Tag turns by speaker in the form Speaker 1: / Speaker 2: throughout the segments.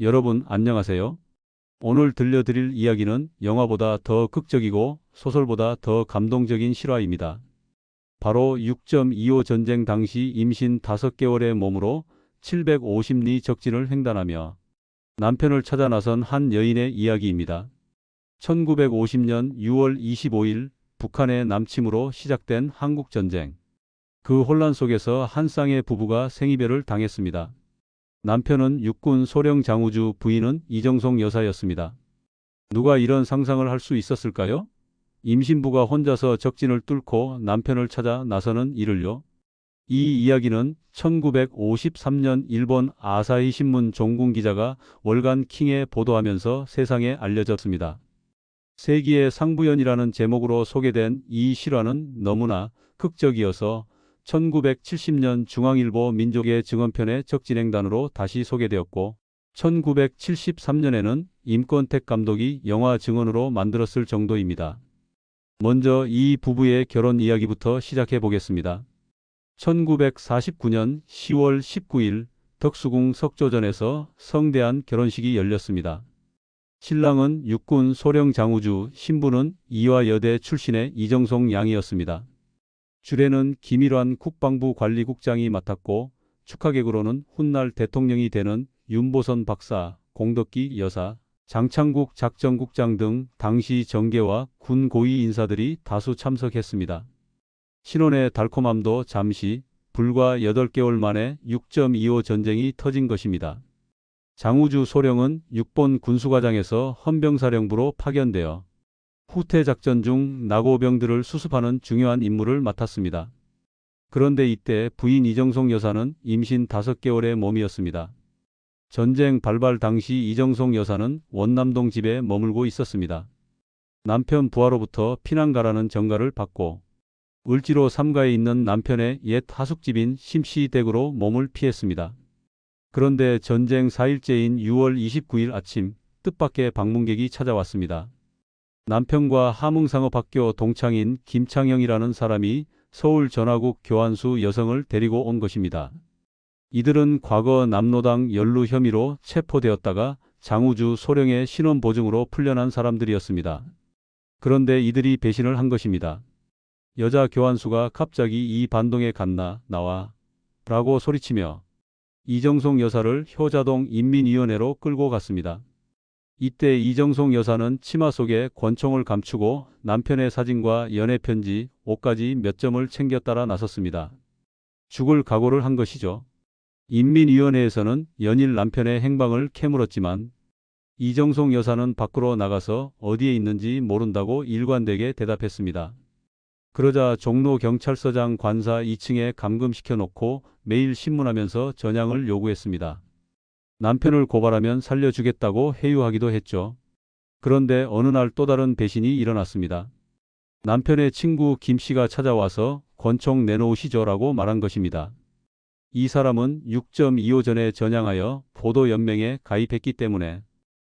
Speaker 1: 여러분 안녕하세요. 오늘 들려드릴 이야기는 영화보다 더 극적이고 소설보다 더 감동적인 실화입니다. 바로 6.25 전쟁 당시 임신 5개월의 몸으로 750리 적진을 횡단하며 남편을 찾아 나선 한 여인의 이야기입니다. 1950년 6월 25일 북한의 남침으로 시작된 한국전쟁. 그 혼란 속에서 한 쌍의 부부가 생이별을 당했습니다. 남편은 육군 소령 장우주, 부인은 이정송 여사였습니다. 누가 이런 상상을 할 수 있었을까요? 임신부가 혼자서 적진을 뚫고 남편을 찾아 나서는 일을요. 이 이야기는 1953년 일본 아사히 신문 종군 기자가 월간 킹에 보도하면서 세상에 알려졌습니다. 세기의 상부연이라는 제목으로 소개된 이 실화는 너무나 극적이어서 1970년 중앙일보 민족의 증언편의 적진횡단으로 다시 소개되었고 1973년에는 임권택 감독이 영화 증언으로 만들었을 정도입니다. 먼저 이 부부의 결혼 이야기부터 시작해 보겠습니다. 1949년 10월 19일 덕수궁 석조전에서 성대한 결혼식이 열렸습니다. 신랑은 육군 소령 장우주, 신부는 이화여대 출신의 이정송 양이었습니다. 주례는 김일환 국방부 관리국장이 맡았고 축하객으로는 훗날 대통령이 되는 윤보선 박사, 공덕기 여사, 장창국 작전국장 등 당시 정계와 군 고위 인사들이 다수 참석했습니다. 신혼의 달콤함도 잠시, 불과 8개월 만에 6.25 전쟁이 터진 것입니다. 장우주 소령은 6본 군수과장에서 헌병사령부로 파견되어 후퇴작전 중 낙오병들을 수습하는 중요한 임무를 맡았습니다. 그런데 이때 부인 이정송 여사는 임신 5개월의 몸이었습니다. 전쟁 발발 당시 이정송 여사는 원남동 집에 머물고 있었습니다. 남편 부하로부터 피난 가라는 전가를 받고 을지로 삼가에 있는 남편의 옛 하숙집인 심시댁으로 몸을 피했습니다. 그런데 전쟁 4일째인 6월 29일 아침 뜻밖의 방문객이 찾아왔습니다. 남편과 함흥상업학교 동창인 김창영이라는 사람이 서울 전화국 교환수 여성을 데리고 온 것입니다. 이들은 과거 남로당 연루 혐의로 체포되었다가 장우주 소령의 신원보증으로 풀려난 사람들이었습니다. 그런데 이들이 배신을 한 것입니다. 여자 교환수가 갑자기 이 반동에 갔나 나와 라고 소리치며 이정송 여사를 효자동 인민위원회로 끌고 갔습니다. 이때 이정송 여사는 치마 속에 권총을 감추고 남편의 사진과 연애편지, 옷까지 몇 점을 챙겨 따라 나섰습니다. 죽을 각오를 한 것이죠. 인민위원회에서는 연일 남편의 행방을 캐물었지만 이정송 여사는 밖으로 나가서 어디에 있는지 모른다고 일관되게 대답했습니다. 그러자 종로경찰서장 관사 2층에 감금시켜 놓고 매일 신문하면서 전향을 요구했습니다. 남편을 고발하면 살려주겠다고 회유하기도 했죠. 그런데 어느 날 또 다른 배신이 일어났습니다. 남편의 친구 김 씨가 찾아와서 권총 내놓으시죠라고 말한 것입니다. 이 사람은 6.25 전에 전향하여 보도연맹에 가입했기 때문에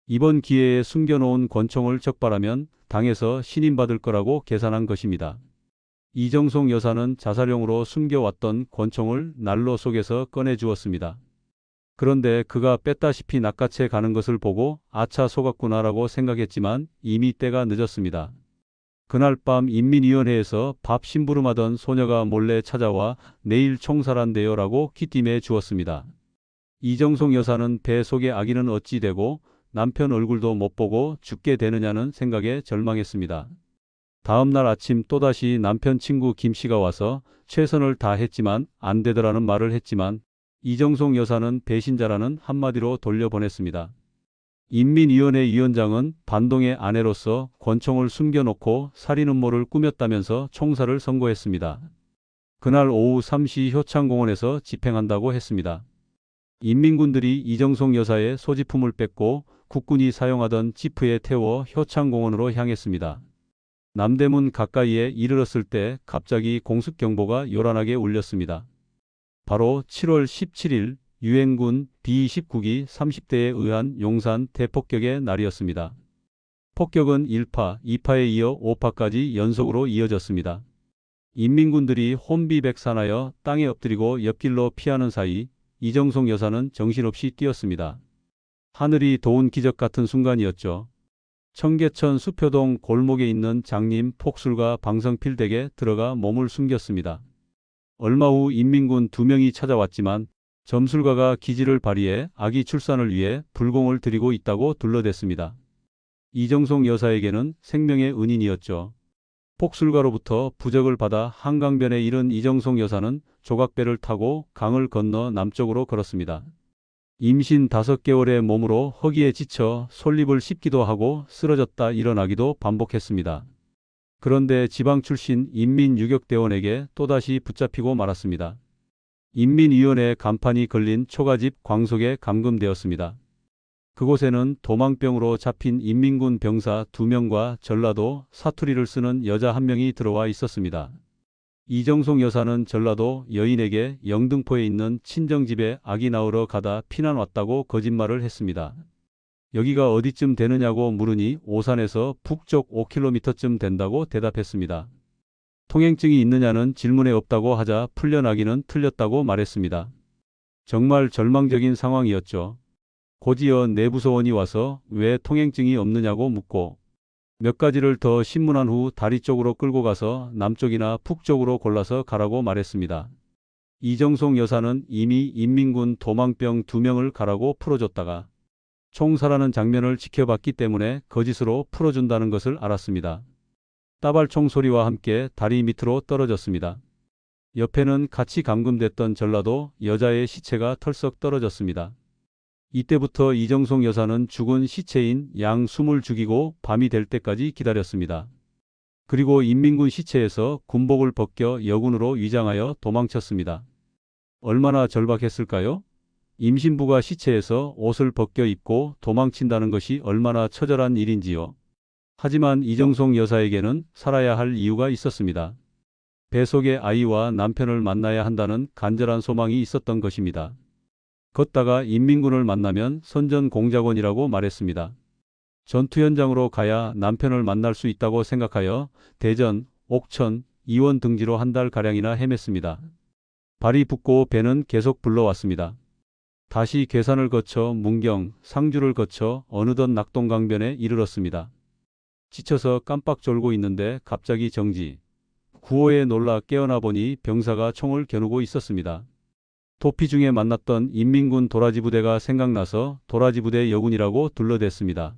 Speaker 1: 이번 기회에 숨겨놓은 권총을 적발하면 당에서 신임받을 거라고 계산한 것입니다. 이정송 여사는 자살용으로 숨겨왔던 권총을 난로 속에서 꺼내 주었습니다. 그런데 그가 뺐다시피 낚아채 가는 것을 보고 아차 속았구나라고 생각했지만 이미 때가 늦었습니다. 그날 밤 인민위원회에서 밥 심부름하던 소녀가 몰래 찾아와 내일 총살한대요 라고 귀띔해 주었습니다. 이정송 여사는 배 속의 아기는 어찌 되고 남편 얼굴도 못 보고 죽게 되느냐는 생각에 절망했습니다. 다음 날 아침 또다시 남편 친구 김 씨가 와서 최선을 다했지만 안 되더라는 말을 했지만 이정송 여사는 배신자라는 한마디로 돌려보냈습니다. 인민위원회 위원장은 반동의 아내로서 권총을 숨겨놓고 살인 음모를 꾸몄다면서 총살을 선고했습니다. 그날 오후 3시 효창공원에서 집행한다고 했습니다. 인민군들이 이정송 여사의 소지품을 뺏고 국군이 사용하던 지프에 태워 효창공원으로 향했습니다. 남대문 가까이에 이르렀을 때 갑자기 공습경보가 요란하게 울렸습니다. 바로 7월 17일 유엔군 B-29기 30대에 의한 용산 대폭격의 날이었습니다. 폭격은 1파, 2파에 이어 5파까지 연속으로 이어졌습니다. 인민군들이 혼비백산하여 땅에 엎드리고 옆길로 피하는 사이 이정송 여사는 정신없이 뛰었습니다. 하늘이 도운 기적 같은 순간이었죠. 청계천 수표동 골목에 있는 장님 폭술과 방성필 댁에 들어가 몸을 숨겼습니다. 얼마 후 인민군 2명이 찾아왔지만 점술가가 기지를 발휘해 아기 출산을 위해 불공을 들이고 있다고 둘러댔습니다. 이정송 여사에게는 생명의 은인이었죠. 폭술가로부터 부적을 받아 한강변에 이른 이정송 여사는 조각배를 타고 강을 건너 남쪽으로 걸었습니다. 임신 5개월의 몸으로 허기에 지쳐 솔잎을 씹기도 하고 쓰러졌다 일어나기도 반복했습니다. 그런데 지방 출신 인민유격대원에게 또다시 붙잡히고 말았습니다. 인민위원회 간판이 걸린 초가집 광속에 감금되었습니다. 그곳에는 도망병으로 잡힌 인민군 병사 2명과 전라도 사투리를 쓰는 여자 1명이 들어와 있었습니다. 이정송 여사는 전라도 여인에게 영등포에 있는 친정집에 아기 낳으러 가다 피난 왔다고 거짓말을 했습니다. 여기가 어디쯤 되느냐고 물으니 오산에서 북쪽 5km쯤 된다고 대답했습니다. 통행증이 있느냐는 질문에 없다고 하자 풀려나기는 틀렸다고 말했습니다. 정말 절망적인 상황이었죠. 곧이어 내부소원이 와서 왜 통행증이 없느냐고 묻고 몇 가지를 더 신문한 후 다리 쪽으로 끌고 가서 남쪽이나 북쪽으로 골라서 가라고 말했습니다. 이정송 여사는 이미 인민군 도망병 2명을 가라고 풀어줬다가 총살하는 장면을 지켜봤기 때문에 거짓으로 풀어준다는 것을 알았습니다. 따발총 소리와 함께 다리 밑으로 떨어졌습니다. 옆에는 같이 감금됐던 전라도 여자의 시체가 털썩 떨어졌습니다. 이때부터 이정송 여사는 죽은 시체인 양숨을 죽이고 밤이 될 때까지 기다렸습니다. 그리고 인민군 시체에서 군복을 벗겨 여군으로 위장하여 도망쳤습니다. 얼마나 절박했을까요? 임신부가 시체에서 옷을 벗겨 입고 도망친다는 것이 얼마나 처절한 일인지요. 하지만 이정송 여사에게는 살아야 할 이유가 있었습니다. 뱃속의 아이와 남편을 만나야 한다는 간절한 소망이 있었던 것입니다. 걷다가 인민군을 만나면 선전공작원이라고 말했습니다. 전투 현장으로 가야 남편을 만날 수 있다고 생각하여 대전, 옥천, 이원 등지로 1달가량이나 헤맸습니다. 발이 붓고 배는 계속 불러왔습니다. 다시 괴산을 거쳐 문경, 상주를 거쳐 어느덧 낙동강변에 이르렀습니다. 지쳐서 깜빡 졸고 있는데 갑자기 정지. 구호에 놀라 깨어나 보니 병사가 총을 겨누고 있었습니다. 도피 중에 만났던 인민군 도라지 부대가 생각나서 도라지 부대 여군이라고 둘러댔습니다.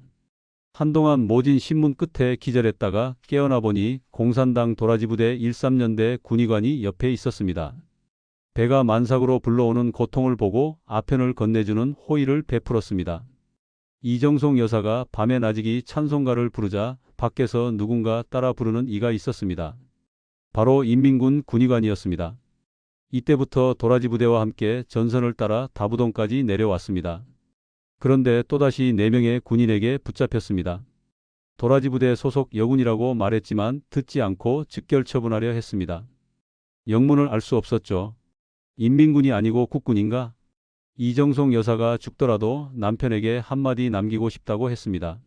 Speaker 1: 한동안 모진 신문 끝에 기절했다가 깨어나 보니 공산당 도라지 부대 13년대 군의관이 옆에 있었습니다. 배가 만삭으로 불러오는 고통을 보고 아편을 건네주는 호의를 베풀었습니다. 이정송 여사가 밤에 나직이 찬송가를 부르자 밖에서 누군가 따라 부르는 이가 있었습니다. 바로 인민군 군의관이었습니다. 이때부터 도라지 부대와 함께 전선을 따라 다부동까지 내려왔습니다. 그런데 또다시 4명의 군인에게 붙잡혔습니다. 도라지 부대 소속 여군이라고 말했지만 듣지 않고 즉결 처분하려 했습니다. 영문을 알 수 없었죠. 인민군이 아니고 국군인가? 이정송 여사가 죽더라도 남편에게 한마디 남기고 싶다고 했습니다.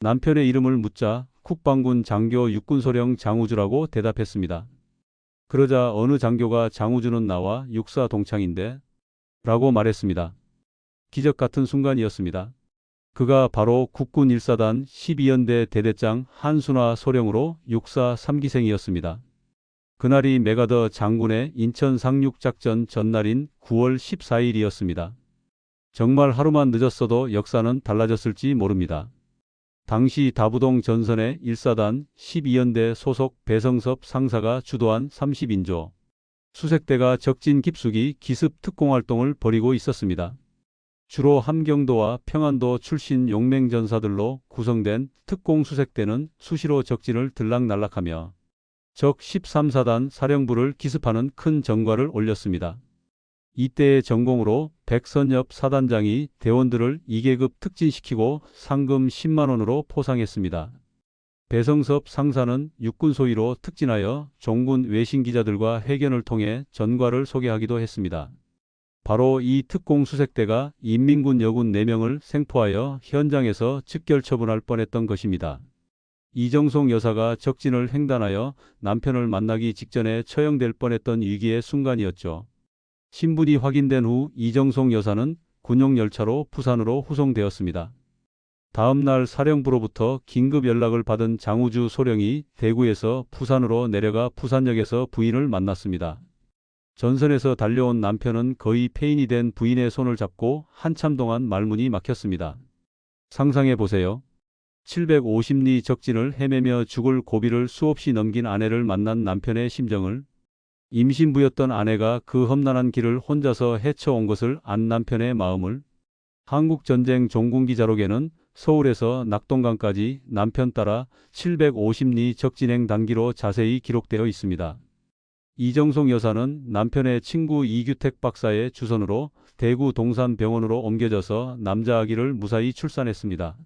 Speaker 1: 남편의 이름을 묻자 국방군 장교 육군소령 장우주라고 대답했습니다. 그러자 어느 장교가 장우주는 나와 육사 동창인데? 라고 말했습니다. 기적 같은 순간이었습니다. 그가 바로 국군 1사단 12연대 대대장 한순화 소령으로 육사 3기생이었습니다. 그날이 메가더 장군의 인천 상륙작전 전날인 9월 14일이었습니다. 정말 하루만 늦었어도 역사는 달라졌을지 모릅니다. 당시 다부동 전선의 1사단 12연대 소속 배성섭 상사가 주도한 30인조 수색대가 적진 깊숙이 기습 특공활동을 벌이고 있었습니다. 주로 함경도와 평안도 출신 용맹전사들로 구성된 특공수색대는 수시로 적진을 들락날락하며 적 13사단 사령부를 기습하는 큰 전과를 올렸습니다. 이때의 전공으로 백선엽 사단장이 대원들을 2계급 특진시키고 상금 10만원으로 포상했습니다. 배성섭 상사는 육군 소위로 특진하여 종군 외신 기자들과 회견을 통해 전과를 소개하기도 했습니다. 바로 이 특공수색대가 인민군 여군 4명을 생포하여 현장에서 즉결 처분할 뻔했던 것입니다. 이정송 여사가 적진을 횡단하여 남편을 만나기 직전에 처형될 뻔했던 위기의 순간이었죠. 신분이 확인된 후 이정송 여사는 군용 열차로 부산으로 후송되었습니다. 다음 날 사령부로부터 긴급 연락을 받은 장우주 소령이 대구에서 부산으로 내려가 부산역에서 부인을 만났습니다. 전선에서 달려온 남편은 거의 폐인이 된 부인의 손을 잡고 한참 동안 말문이 막혔습니다. 상상해 보세요. 750리 적진을 헤매며 죽을 고비를 수없이 넘긴 아내를 만난 남편의 심정을, 임신부였던 아내가 그 험난한 길을 혼자서 헤쳐온 것을 안 남편의 마음을. 한국전쟁 종군기자록에는 서울에서 낙동강까지 남편 따라 750리 적진행 단기로 자세히 기록되어 있습니다. 이정송 여사는 남편의 친구 이규택 박사의 주선으로 대구 동산병원으로 옮겨져서 남자 아기를 무사히 출산했습니다.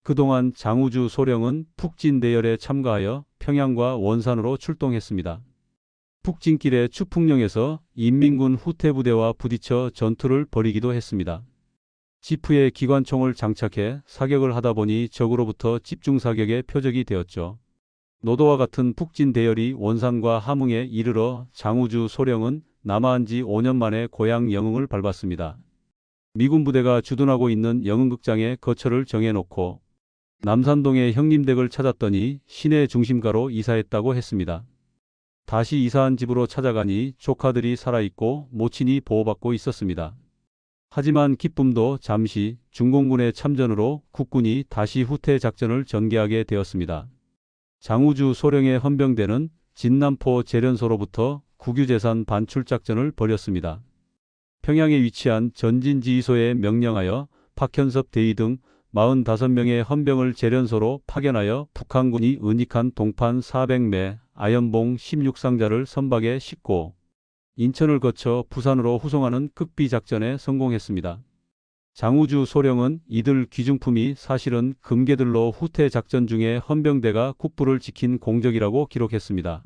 Speaker 1: 그동안 장우주 소령은 푹진 대열에 참가하여 평양과 원산으로 출동했습니다. 푹진길의 추풍령에서 인민군 후퇴부대와 부딪혀 전투를 벌이기도 했습니다. 지프에 기관총을 장착해 사격을 하다 보니 적으로부터 집중사격의 표적이 되었죠. 노도와 같은 푹진 대열이 원산과 함흥에 이르러 장우주 소령은 남하한 지 5년 만에 고향 영흥을 밟았습니다. 미군 부대가 주둔하고 있는 영흥극장에 거처를 정해놓고 남산동의 형님댁을 찾았더니 시내 중심가로 이사했다고 했습니다. 다시 이사한 집으로 찾아가니 조카들이 살아있고 모친이 보호받고 있었습니다. 하지만 기쁨도 잠시. 중공군의 참전으로 국군이 다시 후퇴 작전을 전개하게 되었습니다. 장우주 소령의 헌병대는 진남포 재련소로부터 국유재산 반출 작전을 벌였습니다. 평양에 위치한 전진지휘소에 명령하여 박현섭 대위 등 45명의 헌병을 재련소로 파견하여 북한군이 은닉한 동판 400매, 아연봉 16상자를 선박에 싣고 인천을 거쳐 부산으로 후송하는 극비 작전에 성공했습니다. 장우주 소령은 이들 귀중품이 사실은 금괴들로 후퇴 작전 중에 헌병대가 국부를 지킨 공적이라고 기록했습니다.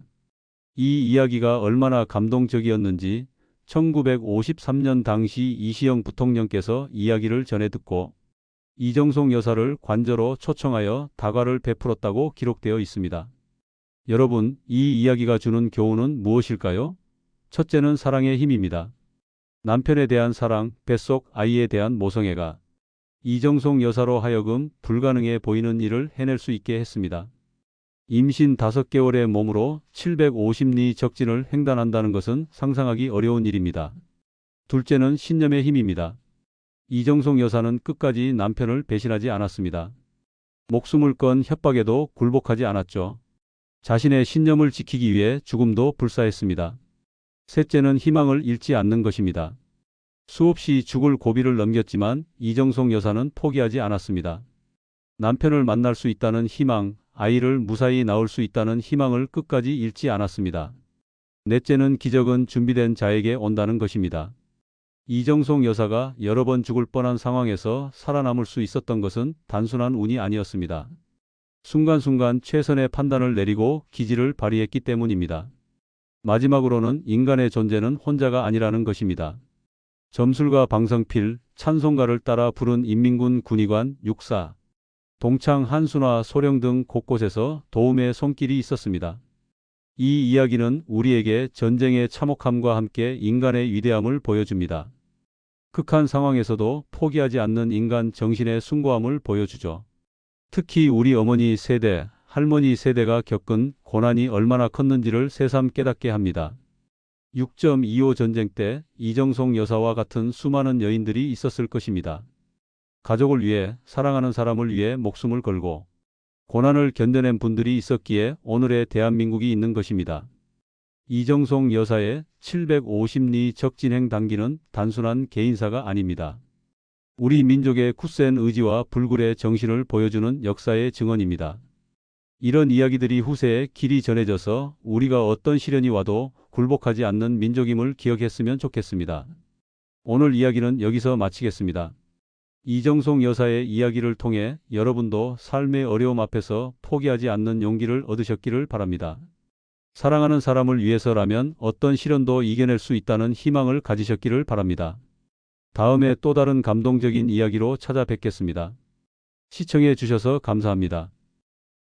Speaker 1: 이 이야기가 얼마나 감동적이었는지 1953년 당시 이시영 부통령께서 이야기를 전해 듣고 이정송 여사를 관저로 초청하여 다과를 베풀었다고 기록되어 있습니다. 여러분, 이 이야기가 주는 교훈은 무엇일까요? 첫째는 사랑의 힘입니다. 남편에 대한 사랑, 뱃속 아이에 대한 모성애가 이정송 여사로 하여금 불가능해 보이는 일을 해낼 수 있게 했습니다. 임신 5개월의 몸으로 750리 적진을 횡단한다는 것은 상상하기 어려운 일입니다. 둘째는 신념의 힘입니다. 이정송 여사는 끝까지 남편을 배신하지 않았습니다. 목숨을 건 협박에도 굴복하지 않았죠. 자신의 신념을 지키기 위해 죽음도 불사했습니다. 셋째는 희망을 잃지 않는 것입니다. 수없이 죽을 고비를 넘겼지만 이정송 여사는 포기하지 않았습니다. 남편을 만날 수 있다는 희망, 아이를 무사히 낳을 수 있다는 희망을 끝까지 잃지 않았습니다. 넷째는 기적은 준비된 자에게 온다는 것입니다. 이정송 여사가 여러 번 죽을 뻔한 상황에서 살아남을 수 있었던 것은 단순한 운이 아니었습니다. 순간순간 최선의 판단을 내리고 기지를 발휘했기 때문입니다. 마지막으로는 인간의 존재는 혼자가 아니라는 것입니다. 점술가 방성필, 찬송가를 따라 부른 인민군 군의관, 육사, 동창 한순화 소령 등 곳곳에서 도움의 손길이 있었습니다. 이 이야기는 우리에게 전쟁의 참혹함과 함께 인간의 위대함을 보여줍니다. 극한 상황에서도 포기하지 않는 인간 정신의 숭고함을 보여주죠. 특히 우리 어머니 세대, 할머니 세대가 겪은 고난이 얼마나 컸는지를 새삼 깨닫게 합니다. 6.25 전쟁 때 이정송 여사와 같은 수많은 여인들이 있었을 것입니다. 가족을 위해, 사랑하는 사람을 위해 목숨을 걸고 고난을 견뎌낸 분들이 있었기에 오늘의 대한민국이 있는 것입니다. 이정송 여사의 750리 적진행 단기는 단순한 개인사가 아닙니다. 우리 민족의 굳센 의지와 불굴의 정신을 보여주는 역사의 증언입니다. 이런 이야기들이 후세에 길이 전해져서 우리가 어떤 시련이 와도 굴복하지 않는 민족임을 기억했으면 좋겠습니다. 오늘 이야기는 여기서 마치겠습니다. 이정송 여사의 이야기를 통해 여러분도 삶의 어려움 앞에서 포기하지 않는 용기를 얻으셨기를 바랍니다. 사랑하는 사람을 위해서라면 어떤 시련도 이겨낼 수 있다는 희망을 가지셨기를 바랍니다. 다음에 또 다른 감동적인 이야기로 찾아뵙겠습니다. 시청해 주셔서 감사합니다.